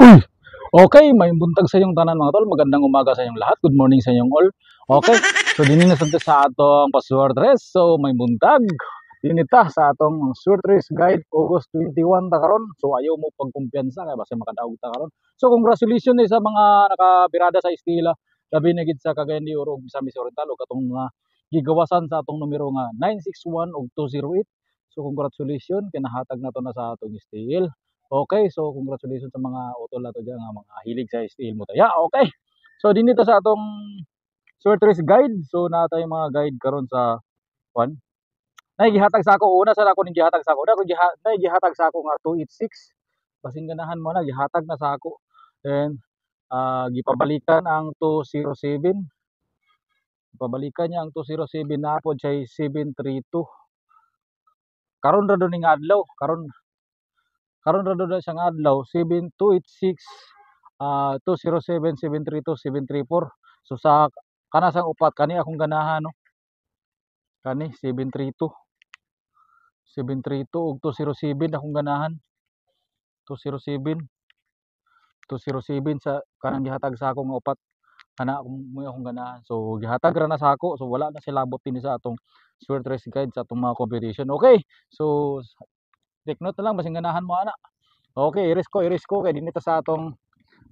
Uy! Okay, may buntag sa inyong tanan mga tol. Magandang umaga sa inyong lahat. Good morning sa inyong all. Okay, so din na sa atong password rest. So may buntag. Dinita sa atong sword race guide August 21 ta karon. So ayaw mo pagkumpiyansa kay basta makadaog ta karon. So congratulations sa mga nakabirada sa Estila. Labi na gid sa Cagayan de Oro ug Misamis Oriental ug katong mga gigawasan sa atong numero nga 961 ug 208. So congratulations kinahatag na to na sa atong steel. Okay, so congratulations sa mga utol nato diyan nga mga hilig sa steel mo tayo. Okay. So dinito sa atong short race guide. So na tayo mga guide karon sa one. Nay gihatag sa ako una sa ako ning gihatag sa ako. Nay gihatag sa ako nga 286. Basing ganahan mo na gihatag na sa ako. Then gipabalikan ang 207. Gipabalikan niya ang 207 na pod siya 732. Karon ra do ning adlaw, karon ra do siyang adlaw 7286 207 732 734. So sa kana sang upat kani akong ganahan no. Kani 732 732 ug 207 akong ganahan. 207 207 sa kanang gihatag sa akong upat kana akong ganahan. So gihatag ra na sa ako. So wala na silabot din sa atong short race guide sa atong mga competition. Okay. So take note na lang basing ganahan mo ana. Okay, iris ko kay dinito sa atong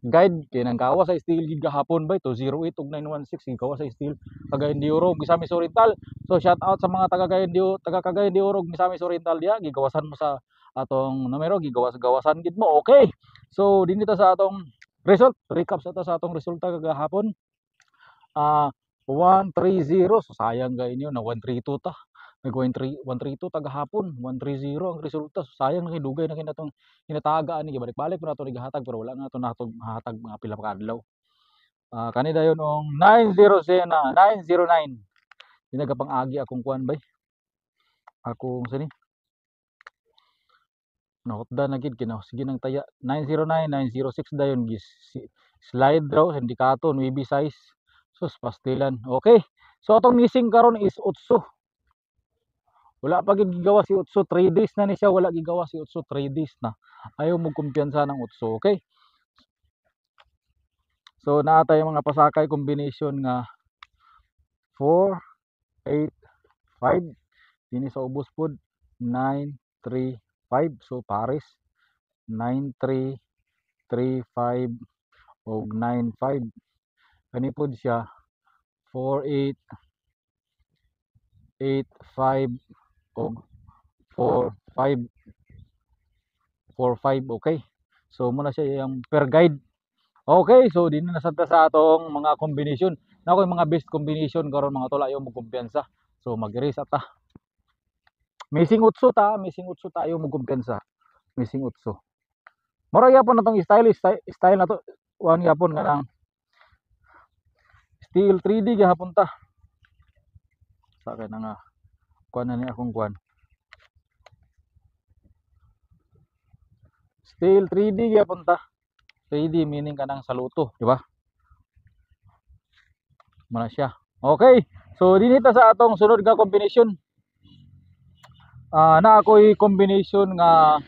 guide kay nang gawa sa steel gid gahapon bay 208 ug 916 gawa sa steel Cagayan de Oro Misamis Oriental. So shout out sa mga taga Cagayan de Oro Misamis Oriental diya gigawasan mo sa atong numero gigawas-gawasan gid mo. Okay, so dinito sa atong result recap sa atong resulta kagahapon. 130. So sayang gay niyo na 132 ta. Nag 132 tagahapon 130 ang resulta. So sayang na dugay na kinatong hinatagaan ni balik-balik pa nato gihatag pero wala na nato hatag mga pila pa kadlaw. Kani dayon ong 909 dinagapang agi akong kuan bay. Akong sini nahutdan na gid kinaw sige nang taya 909 906 dayon gis slide raw sindikato nuibi size. Sus pastilan. Okay. So atong missing karon is utso. Wala pa gid gigawa si utso 3 days na ni siya wala gigawa si utso 3 days na. Ayaw mo kumpiyansa ng utso. Okay. So naa tayo mga pasakay combination nga 4 8 5 dinhi sa ubos pod 9 3 5. So pares 9 3 3 5 og 9 5. Kani pod siya 4 8 8 5 og 4 5 4 5. Okay. So muna siya yung per guide. Okay, so din na sa atong mga combination. Na ko yung mga best combination karon mga tol ayo mo kumpiyansa. So mag-erase ta. Missing utso tayo mo kumpiyansa. Missing utso. Mura gyapon natong style na to. Wan gyapon nga lang steel 3D gyapon ta. Sa akin na nga kuan na ni akong kuan. Steel 3D gyapon ta. 3D meaning kanang saluto, di ba? Mana siya. Okay. So dinita sa atong sunod nga combination. Na ako'y combination nga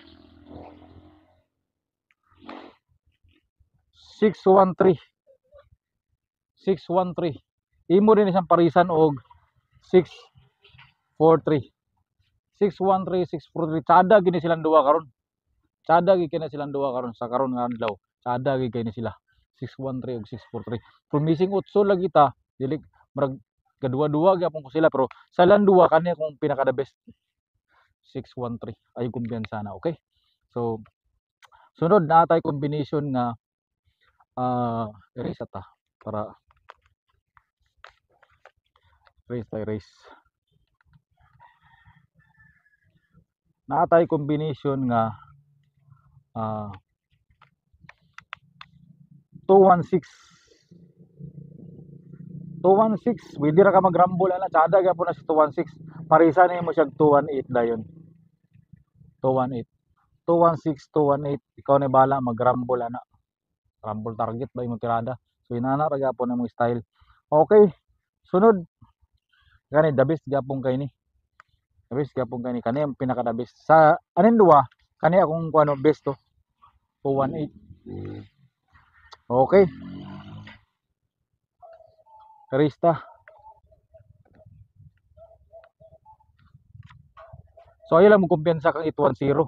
613. 613. Imo rin isang parisan og 643. 613 643. Tsada gini silang duwa karon. Tsada gini silang duwa karon sa karon nga adlaw. Tsada gini sila. 613 ug 643. Kung missing utso lagi ta, dili marag kadua-dua gyapon ko sila pero sa landua kani akong pinaka the best 613 ay kumpiyansa na. Okay, so sunod na tay combination nga erase ta para erase na tay combination nga 216 216. Pwede ra ka mag-rumble ana tsada gyapon na si 216. Parisa ni mo siya 218 dayon. 218 216 218. Ikaw na bala mag-rumble ana. Rumble target ba imong tirada. So inana ra gyapon imong style. Okay. Sunod gani the best gyapon kay ni. The best gyapon kay ni kani ang pinaka the best. Sa anin duwa kani akong kuno best to 218. Okay, karista. So ayo lang mo kumpiyansa kang 810.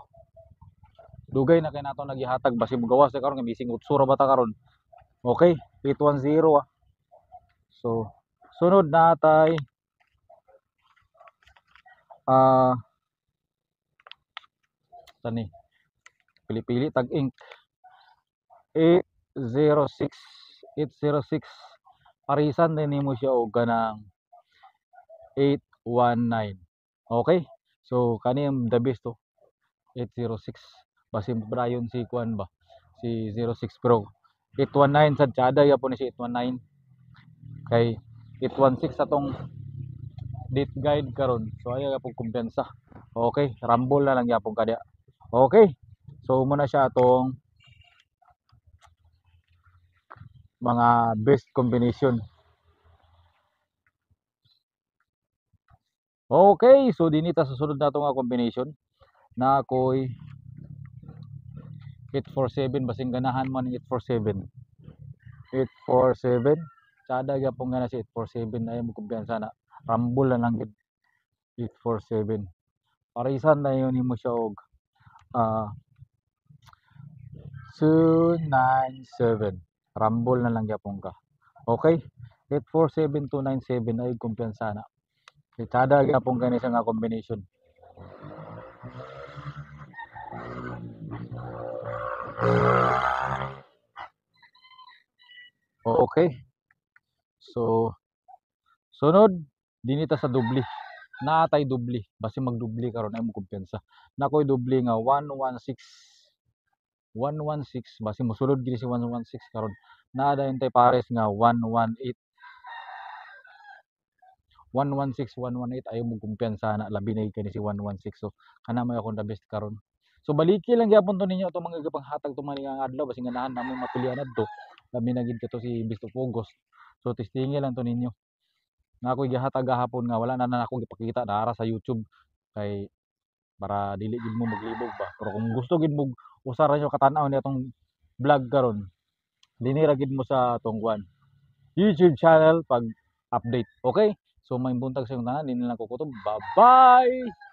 Dugay na kay nato nagihatag basi mogawas na karon nga bising utsura bata karon. Okay, 810 ah. So sunod natay tani pili-pili tag ink 806 806 parisan din nimo siya og kanang 819. Okay? So kani ang the best to 806 basi brayon si kuan ba si 06 pero 819 sad tsada yapon ni si 819 kay 816 atong date guide karon so ayaw yapon kumpiyansa. Okay, rumble na lang yapon kada. Okay, so muna siya atong mga best combination. Okay, so dinita sa sunod nato nga combination na ako'y 847 basing ganahan man 847 847 tsada gyapon gana si 847 ay mo kumpiyansa na rumble na lang gid 847 parisan na yun nimo siya og 297 rumble na lang gyapon ka. Okay, 847 297 ay kumpiyansa na tsada gyapon gani sa nga combination. Okay, so sunod dinita sa dubli naatay dubli basi magdubli karon ay mo kumpiyansa nakoy dubli nga 116 basi mosulod gid si 116 karon naa dayon tay pares nga 118 116 118 ayo mo kumpiyansa na labi na kani si 116 so kana may akong the best karon. So baliki lang gyapon to ninyo to mga gapanghatag to mga adlaw basi ganahan namo mapilian adto labi na gid kato si Best of August. So testingi lang to ninyo nga ako'y gihatag gahapon nga wala na ako gipakita naara sa YouTube kay para dili gid mo maglibog ba pero kung gusto gid mo usara nyo katanaw ni atong vlog karon dinira gid mo sa atong kuan YouTube channel pag update. Okay, so may buntag sa yung tanan din lang ko kutob. Bye bye.